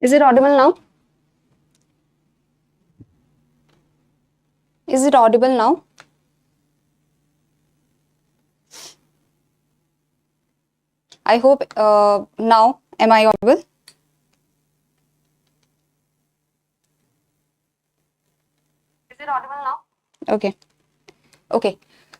Is it audible now? Is it audible now? I hope now, am I audible? Is it audible now? Okay. Okay.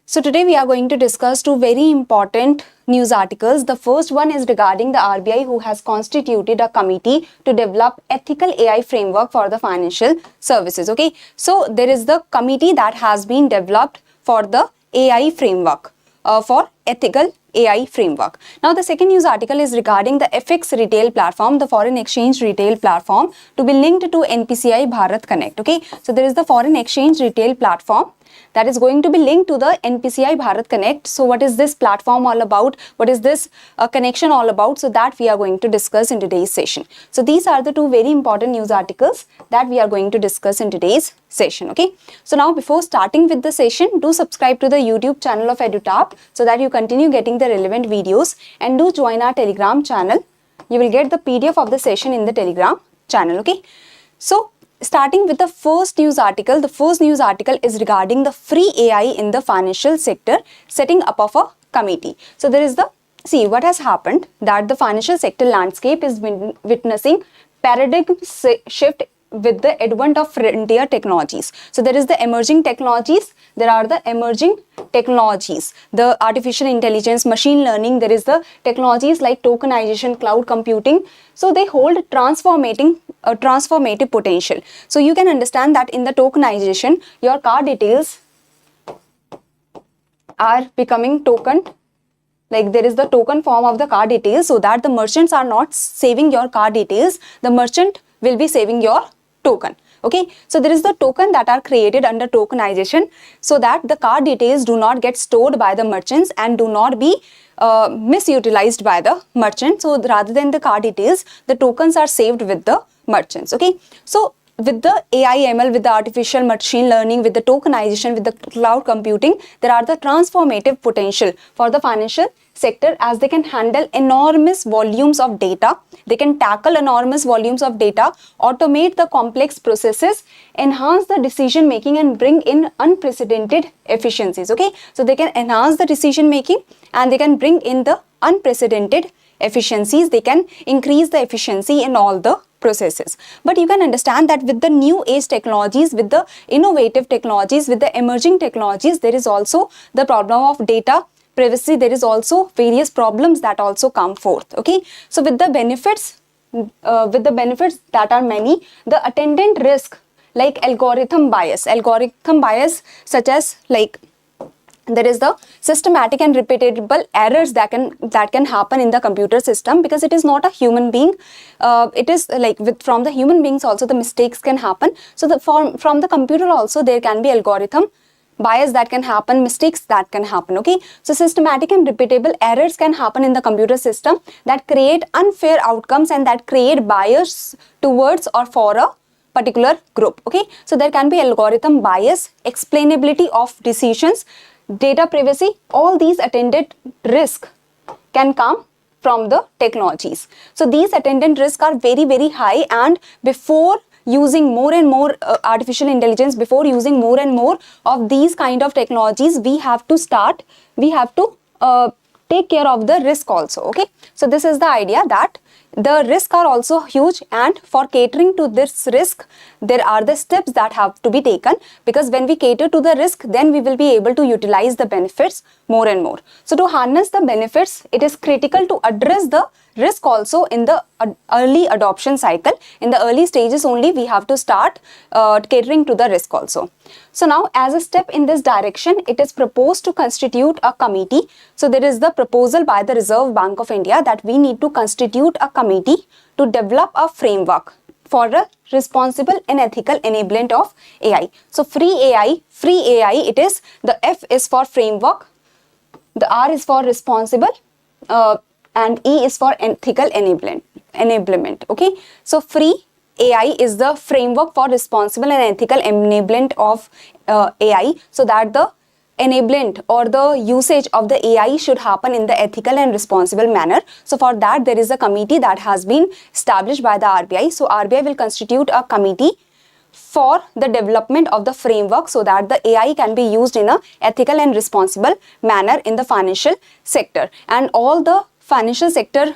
So today we are going to discuss two very important news articles. The first one is regarding the RBI, who has constituted a committee to develop ethical AI framework for the financial services. Okay. So there is the committee that has been developed for the AI framework, for ethical AI framework. Now the second news article is regarding the FX retail platform, the foreign exchange retail platform, to be linked to NPCI Bharat Connect. Okay. So there is the foreign exchange retail platform that is going to be linked to the NPCI Bharat Connect. So what is this platform all about? What is this connection all about? So that we are going to discuss in today's session. So these are the two very important news articles that we are going to discuss in today's session. Okay. So now before starting with the session, do subscribe to the YouTube channel of EduTap so that you continue getting the relevant videos, and do join our Telegram channel. You will get the PDF of the session in the Telegram channel. Okay. So starting with the first news article, the first news article is regarding the free AI in the financial sector, setting up of a committee. So there is the, see what has happened, that the financial sector landscape is witnessing paradigm shift with the advent of frontier technologies. So there is the emerging technologies, there are the emerging technologies, the artificial intelligence, machine learning, there is the technologies like tokenization, cloud computing. So they hold transformative potential. So you can understand that in the tokenization, your card details are becoming tokened. Like there is the token form of the card details, so that the merchants are not saving your card details, the merchant will be saving your token. Okay, so there is the token that are created under tokenization, so that the card details do not get stored by the merchants and do not be misutilized by the merchant. So rather than the card details, the tokens are saved with the merchants. Okay, so with the AI ML, with the artificial machine learning, with the tokenization, with the cloud computing, there are the transformative potential for the financial sector, as they can handle enormous volumes of data, they can tackle enormous volumes of data, automate the complex processes, enhance the decision making, and bring in unprecedented efficiencies. Okay, so they can enhance the decision making and they can bring in the unprecedented efficiencies, they can increase the efficiency in all the processes. But you can understand that with the new age technologies, with the innovative technologies, with the emerging technologies, there is also the problem of data privacy, there is also various problems that also come forth. Okay, so with the benefits that are many, the attendant risk like algorithm bias such as like there is the systematic and repeatable errors that can happen in the computer system, because it is not a human being, it is like from the human beings also the mistakes can happen. So from the computer also there can be algorithm bias that can happen, mistakes that can happen. Okay, so systematic and repeatable errors can happen in the computer system that create unfair outcomes and that create bias towards or for a particular group. Okay, so there can be algorithm bias, explainability of decisions, data privacy, all these attendant risk can come from the technologies. So these attendant risks are very, very high, and before using more and more artificial intelligence, before using more and more of these kind of technologies, we have to take care of the risk also. Okay, so this is the idea that the risks are also huge, and for catering to this risk, there are the steps that have to be taken, because when we cater to the risk, then we will be able to utilize the benefits more and more. So to harness the benefits, it is critical to address the risk also in the early adoption cycle. In the early stages only, we have to start catering to the risk also. So now, as a step in this direction, it is proposed to constitute a committee. So there is the proposal by the Reserve Bank of India that we need to constitute a committee to develop a framework for a responsible and ethical enablement of AI. So free AI, it is, the F is for framework, the R is for responsible, and E is for ethical enablement. Okay, so free AI is the framework for responsible and ethical enablement of AI, so that the enablement or the usage of the AI should happen in the ethical and responsible manner. So for that, there is a committee that has been established by the RBI. So RBI will constitute a committee for the development of the framework so that the AI can be used in a ethical and responsible manner in the financial sector. And all the financial sector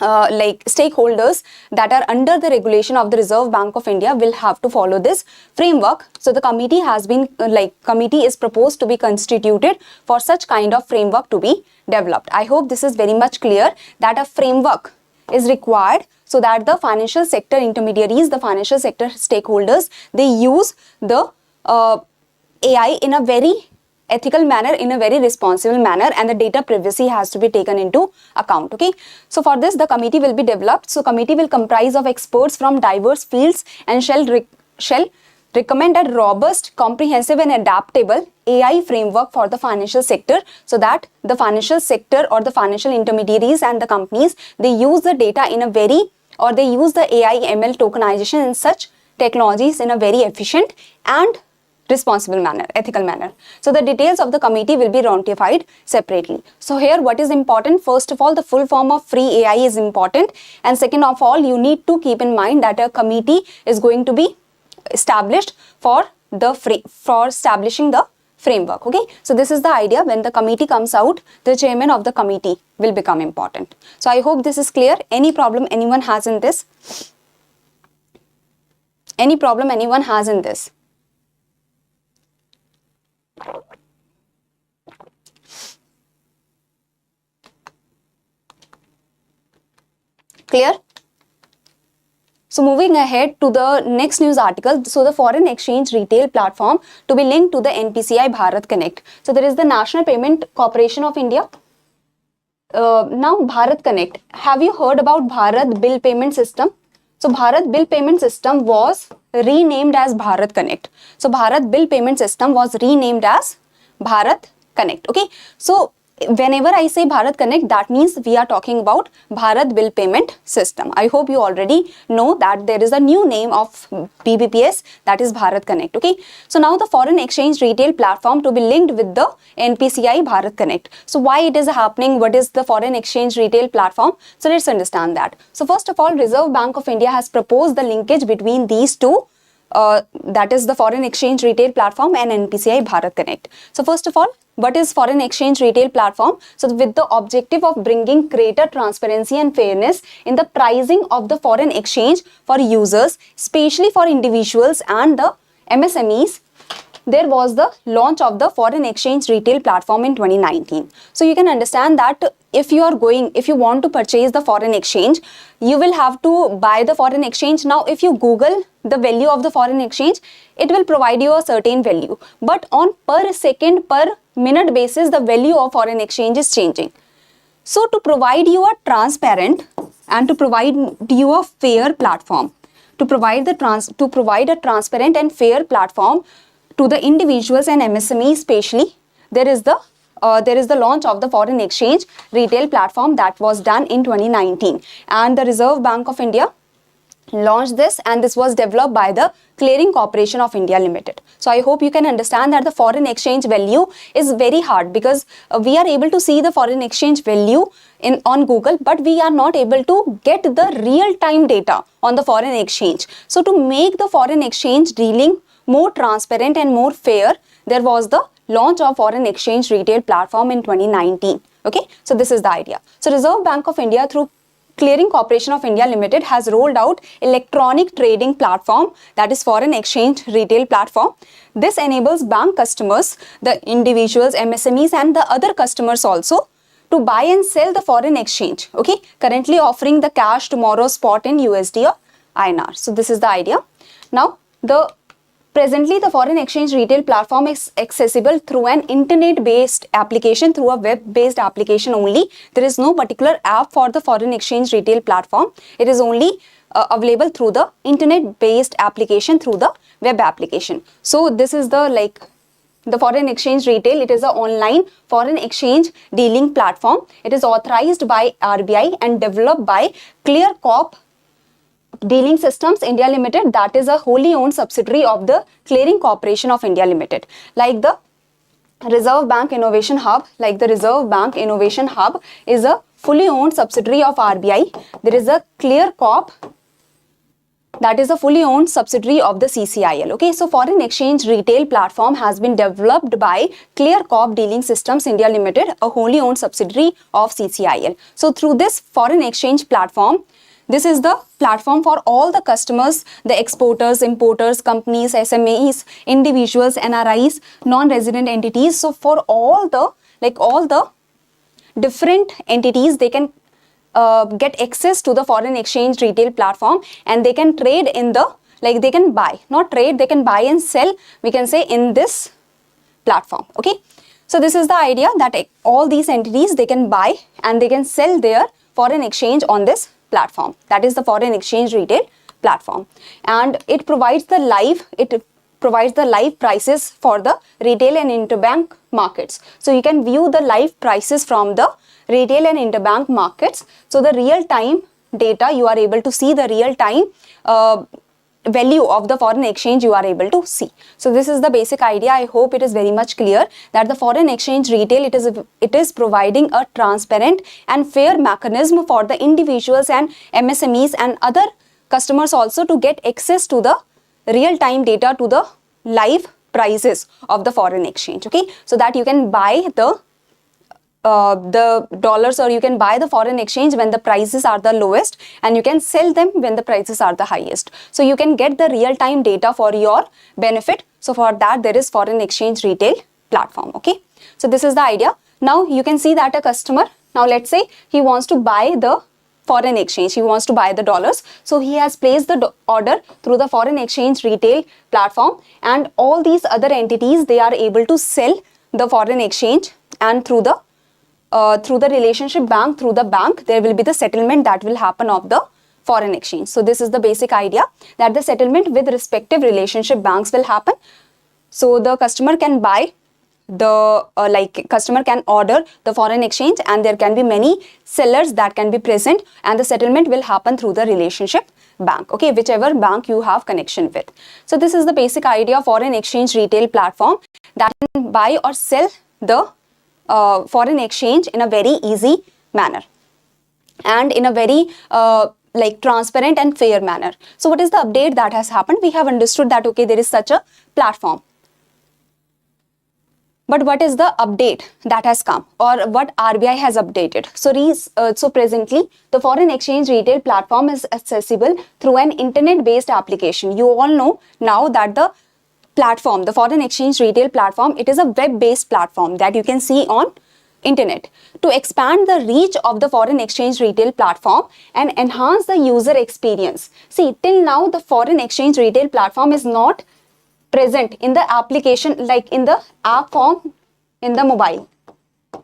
like stakeholders that are under the regulation of the Reserve Bank of India will have to follow this framework. So the committee has been committee is proposed to be constituted for such kind of framework to be developed. I hope this is very much clear that a framework is required so that the financial sector intermediaries, the financial sector stakeholders, they use the AI in a very ethical manner, in a very responsible manner, and the data privacy has to be taken into account. Okay, so for this the committee will be developed. So committee will comprise of experts from diverse fields and shall recommend a robust, comprehensive and adaptable AI framework for the financial sector so that the financial sector or the financial intermediaries and the companies, they use the data in a very, or they use the AI ML tokenization in such technologies in a very efficient and responsible manner, ethical manner. So the details of the committee will be ratified separately. So here what is important? First of all, the full form of free AI is important, and second of all, you need to keep in mind that a committee is going to be established for establishing the framework. Okay, so this is the idea. When the committee comes out, the chairman of the committee will become important. So I hope this is clear. Any problem anyone has in this? Any problem anyone has in this? Clear? So moving ahead to the next news article. So the foreign exchange retail platform to be linked to the NPCI Bharat Connect. So there is the National Payment Corporation of India. Now Bharat Connect. Have you heard about Bharat Bill Payment System? So Bharat Bill Payment System was renamed as Bharat Connect. So Bharat Bill Payment System was renamed as Bharat Connect. Okay, so whenever I say Bharat Connect, that means we are talking about Bharat Bill Payment System. I hope you already know that there is a new name of BBPS, that is Bharat Connect. Okay, so now the foreign exchange retail platform to be linked with the NPCI Bharat Connect. So why it is happening? What is the foreign exchange retail platform? So let's understand that. So first of all, Reserve Bank of India has proposed the linkage between these two, that is the foreign exchange retail platform and NPCI Bharat Connect. So first of all, what is foreign exchange retail platform? So with the objective of bringing greater transparency and fairness in the pricing of the foreign exchange for users, especially for individuals and the MSMEs, there was the launch of the foreign exchange retail platform in 2019. So you can understand that if you want to purchase the foreign exchange, you will have to buy the foreign exchange. Now if you Google the value of the foreign exchange, it will provide you a certain value, but on per second, per minute basis, the value of foreign exchange is changing. So to provide you a transparent and to provide you a fair platform, to provide a transparent and fair platform to the individuals and MSMEs especially, there is the launch of the foreign exchange retail platform that was done in 2019, and the Reserve Bank of India launched this, and this was developed by the Clearing Corporation of India Limited. So I hope you can understand that the foreign exchange value is very hard, because we are able to see the foreign exchange value on Google, but we are not able to get the real-time data on the foreign exchange. So to make the foreign exchange dealing more transparent and more fair, there was the launch of foreign exchange retail platform in 2019. Okay, so this is the idea. So Reserve Bank of India through Clearing Corporation of India Limited has rolled out electronic trading platform, that is foreign exchange retail platform. This enables bank customers, the individuals, MSMEs and the other customers also to buy and sell the foreign exchange. Okay, currently offering the cash, tomorrow spot in USD or INR. So this is the idea. Now presently, the foreign exchange retail platform is accessible through an internet-based application, through a web-based application only. There is no particular app for the foreign exchange retail platform. It is only available through the internet-based application, through the web application. So this is the foreign exchange retail. It is an online foreign exchange dealing platform. It is authorized by RBI and developed by Clear Corp Dealing Systems India Limited, that is a wholly owned subsidiary of the Clearing Corporation of India Limited. Like the Reserve Bank Innovation Hub, like the Reserve Bank Innovation Hub is a fully owned subsidiary of RBI. There is a Clear Corp, that is a fully owned subsidiary of the CCIL. Okay, so foreign exchange retail platform has been developed by Clear Corp Dealing Systems India Limited, a wholly owned subsidiary of CCIL. So through this foreign exchange platform, this is the platform for all the customers, the exporters, importers, companies, SMEs, individuals, NRIs, non-resident entities. So for all the different entities, they can get access to the foreign exchange retail platform, and they can trade in the, like they can buy, not trade, they can buy and sell, we can say, in this platform. Okay, so this is the idea, that all these entities, they can buy and they can sell their foreign exchange on this platform. That is the foreign exchange retail platform, and it provides the live prices for the retail and interbank markets. So you can view the live prices from the retail and interbank markets. So the real time data, you are able to see the real time value of the foreign exchange, you are able to see. So this is the basic idea. I hope it is very much clear that the foreign exchange retail, it is providing a transparent and fair mechanism for the individuals and MSMEs and other customers also to get access to the real time data, to the live prices of the foreign exchange. Okay, so that you can buy the dollars, or you can buy the foreign exchange when the prices are the lowest, and you can sell them when the prices are the highest. So you can get the real time data for your benefit. So for that, there is foreign exchange retail platform. Okay, so this is the idea. Now you can see that a customer, now let's say he wants to buy the foreign exchange, he wants to buy the dollars. So he has placed the order through the foreign exchange retail platform, and all these other entities, they are able to sell the foreign exchange, and through the relationship bank, through the bank, there will be the settlement that will happen of the foreign exchange. So this is the basic idea, that the settlement with respective relationship banks will happen. So the customer can buy the customer can order the foreign exchange, and there can be many sellers that can be present, and the settlement will happen through the relationship bank. Okay, whichever bank you have connection with. So this is the basic idea of foreign exchange retail platform, that can buy or sell the foreign exchange in a very easy manner and in a very transparent and fair manner. So what is the update that has happened? We have understood that okay, there is such a platform, but what is the update that has come, or what RBI has updated? So presently the foreign exchange retail platform is accessible through an internet based application. You all know now that the platform, the foreign exchange retail platform, it is a web-based platform that you can see on internet. To expand the reach of the foreign exchange retail platform and enhance the user experience. See, till now the foreign exchange retail platform is not present in the application, like in the app form in the mobile.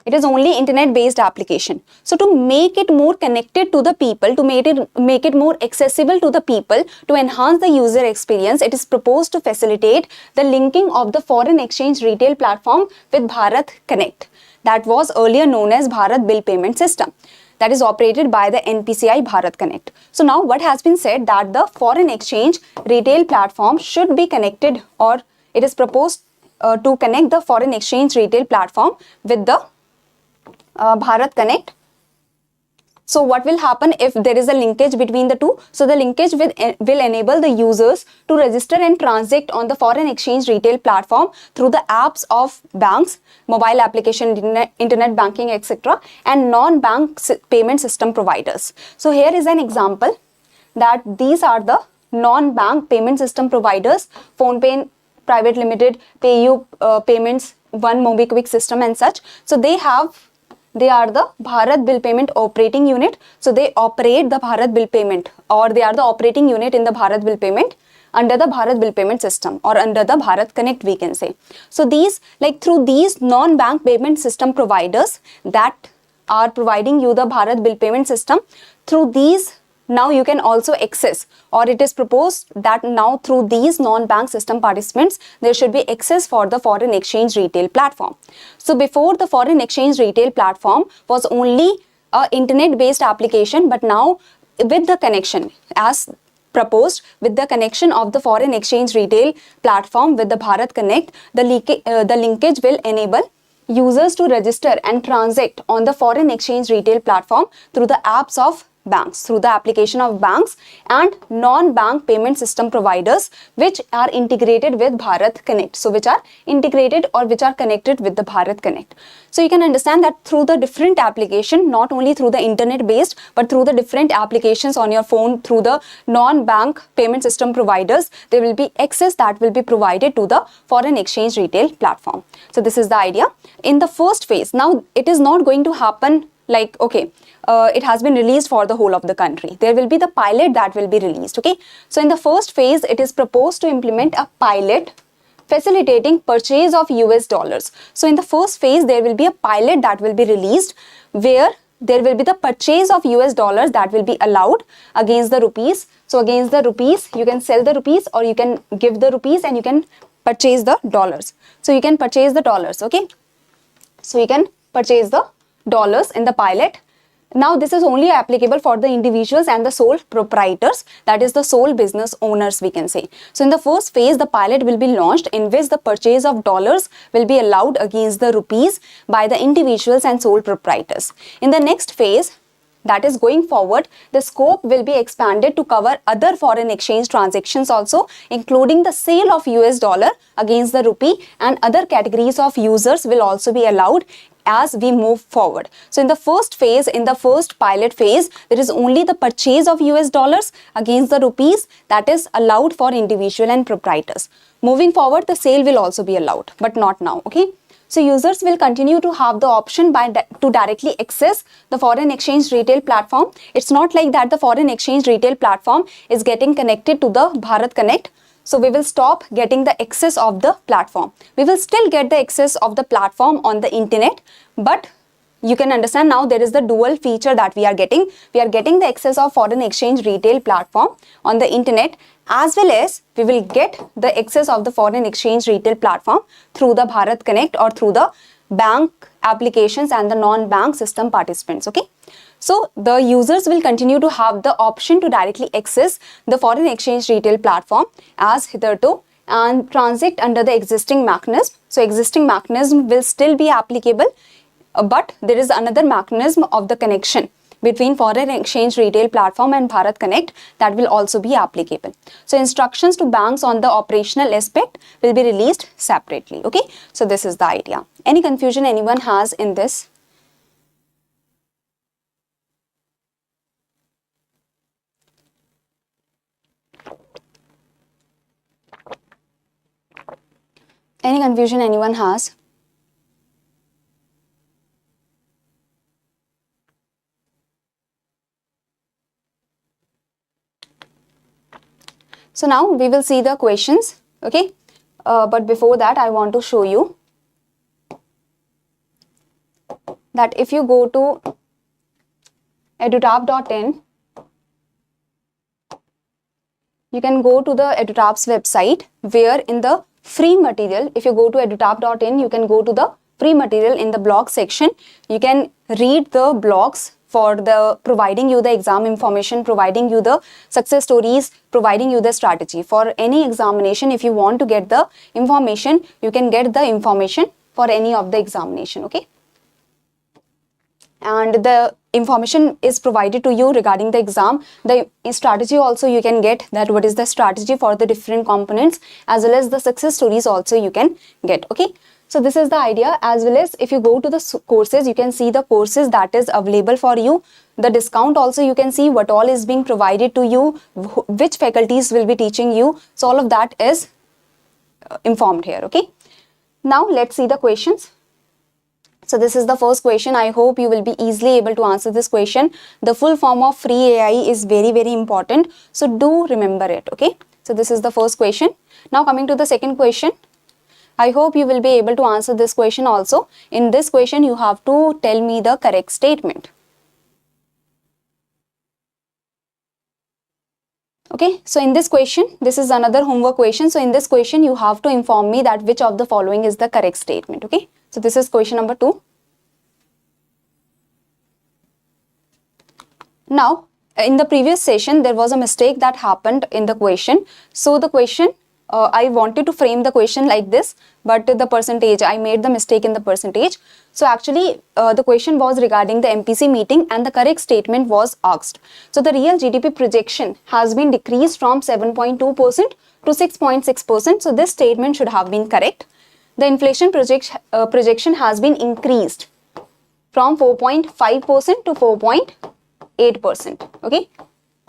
It is only internet based application. So to make it more connected to the people, to make it more accessible to the people, to enhance the user experience, it is proposed to facilitate the linking of the foreign exchange retail platform with Bharat Connect, that was earlier known as Bharat Bill Payment System, that is operated by the NPCI Bharat Connect. So now what has been said, that the foreign exchange retail platform should be connected, or it is proposed to connect the foreign exchange retail platform with the Bharat Connect. So what will happen if there is a linkage between the two? So the linkage will enable the users to register and transact on the foreign exchange retail platform through the apps of banks, mobile application, internet banking, etc. and non-bank payment system providers. So here is an example that these are the non-bank payment system providers: PhonePe Private Limited, PayU Payments, One MobiKwik System and such. So they are the Bharat Bill Payment Operating Unit. So they operate the Bharat Bill Payment, or they are the operating unit in the Bharat Bill Payment under the Bharat Bill Payment System, or under the Bharat Connect, we can say. So these, through these non-bank payment system providers that are providing you the Bharat Bill Payment System, through these now you can also access, or it is proposed that now through these non-bank system participants, there should be access for the foreign exchange retail platform. So before, the foreign exchange retail platform was only a internet based application, but now with the connection, as proposed with the connection of the foreign exchange retail platform with the Bharat Connect, the linkage will enable users to register and transact on the foreign exchange retail platform through the apps of banks, through the application of banks and non-bank payment system providers which are integrated with Bharat Connect. So which are integrated or which are connected with the Bharat Connect. So you can understand that through the different application, not only through the internet based, but through the different applications on your phone, through the non-bank payment system providers, there will be access that will be provided to the foreign exchange retail platform. So this is the idea. In the first phase, now it is not going to happen like, okay, it has been released for the whole of the country. There will be the pilot that will be released, okay. So in the first phase, it is proposed to implement a pilot facilitating purchase of US dollars. So in the first phase, there will be a pilot that will be released where there will be the purchase of US dollars that will be allowed against the rupees. So against the rupees, you can sell the rupees or you can give the rupees and you can purchase the dollars. So you can purchase the dollars, okay. So you can purchase the dollars in the pilot. Now this is only applicable for the individuals and the sole proprietors, that is the sole business owners we can say. So in the first phase, the pilot will be launched in which the purchase of dollars will be allowed against the rupees by the individuals and sole proprietors. In the next phase, that is going forward, the scope will be expanded to cover other foreign exchange transactions also, including the sale of US dollar against the rupee, and other categories of users will also be allowed as we move forward. So in the first phase, in the first pilot phase, there is only the purchase of US dollars against the rupees that is allowed for individual and proprietors. Moving forward, the sale will also be allowed, but not now, okay. So users will continue to have the option to directly access the foreign exchange retail platform. It's not like that the foreign exchange retail platform is getting connected to the Bharat Connect. So we will stop getting the access of the platform. We will still get the access of the platform on the internet, but you can understand now there is the dual feature that we are getting. We are getting the access of foreign exchange retail platform on the internet, as well as we will get the access of the foreign exchange retail platform through the Bharat Connect or through the bank applications and the non-bank system participants, okay. So the users will continue to have the option to directly access the foreign exchange retail platform as hitherto and transact under the existing mechanism. So existing mechanism will still be applicable, but there is another mechanism of the connection between foreign exchange retail platform and Bharat Connect that will also be applicable. So instructions to banks on the operational aspect will be released separately, okay. So this is the idea. Any confusion anyone has in this? Any confusion anyone has? So now we will see the questions, okay. But before that, I want to show you that if you go to edutap.in, you can go to the EduTap's website where in the free material, if you go to edutap.in, you can go to the free material in the blog section. You can read the blogs for the providing you the exam information, providing you the success stories, providing you the strategy. For any examination, if you want to get the information, you can get the information for any of the examination, okay. And the information is provided to you regarding the exam. The strategy also you can get, that what is the strategy for the different components, as well as the success stories also you can get, okay. So this is the idea. As well as if you go to the courses, you can see the courses that is available for you. The discount also you can see what all is being provided to you, which faculties will be teaching you. So all of that is informed here, okay. Now let's see the questions. So this is the first question. I hope you will be easily able to answer this question. The full form of free AI is very, very important. So do remember it, okay. So this is the first question. Now coming to the second question. I hope you will be able to answer this question also. In this question, you have to tell me the correct statement. Okay, so in this question, this is another homework question. So in this question, you have to inform me that which of the following is the correct statement, okay. So this is question number 2. Now, in the previous session there was a mistake that happened in the question. So the question, I wanted to frame the question like this, but the percentage, I made the mistake in the percentage. So actually the question was regarding the MPC meeting and the correct statement was asked. So the real GDP projection has been decreased from 7.2% to 6.6%. So this statement should have been correct. The inflation projection has been increased from 4.5% to 4.8%. Okay.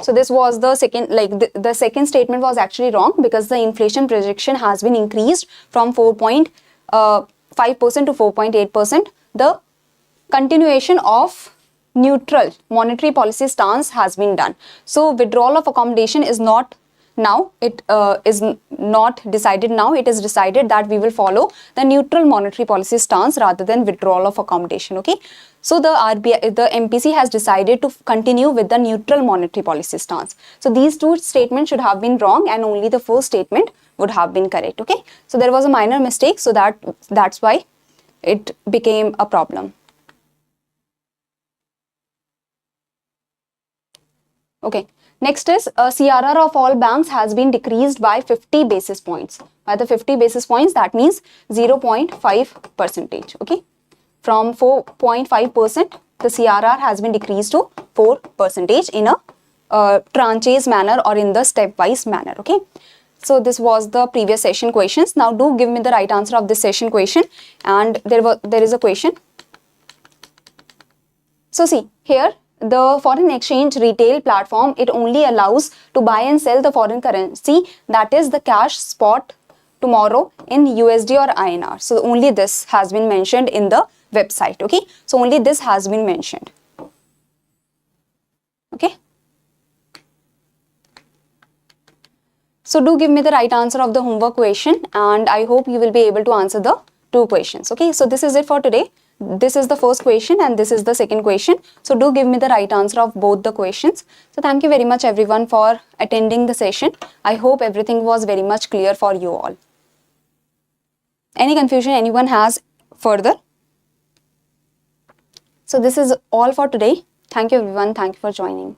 So this was the second, like the second statement was actually wrong, because the inflation projection has been increased from 4.5% to 4.8%. The continuation of neutral monetary policy stance has been done. So withdrawal of accommodation is not now, it is not decided now. It is decided that we will follow the neutral monetary policy stance rather than withdrawal of accommodation. Okay. So the MPC has decided to continue with the neutral monetary policy stance. So these two statements should have been wrong and only the first statement would have been correct. Okay. So there was a minor mistake, so that's why it became a problem. Okay. Next is CRR of all banks has been decreased by 50 basis points. By the 50 basis points, that means 0.5%. Okay. From 4.5%, the CRR has been decreased to 4% in a tranches manner or in the stepwise manner. Okay. So this was the previous session questions. Now do give me the right answer of this session question. And there is a question. So see here, the foreign exchange retail platform, it only allows to buy and sell the foreign currency, that is the cash spot tomorrow in USD or INR. So only this has been mentioned in the website. Okay. So only this has been mentioned. Okay. So do give me the right answer of the homework question, and I hope you will be able to answer the two questions. Okay. So this is it for today. This is the first question and this is the second question. So do give me the right answer of both the questions. So thank you very much everyone for attending the session. I hope everything was very much clear for you all. Any confusion anyone has further? So this is all for today. Thank you everyone. Thank you for joining.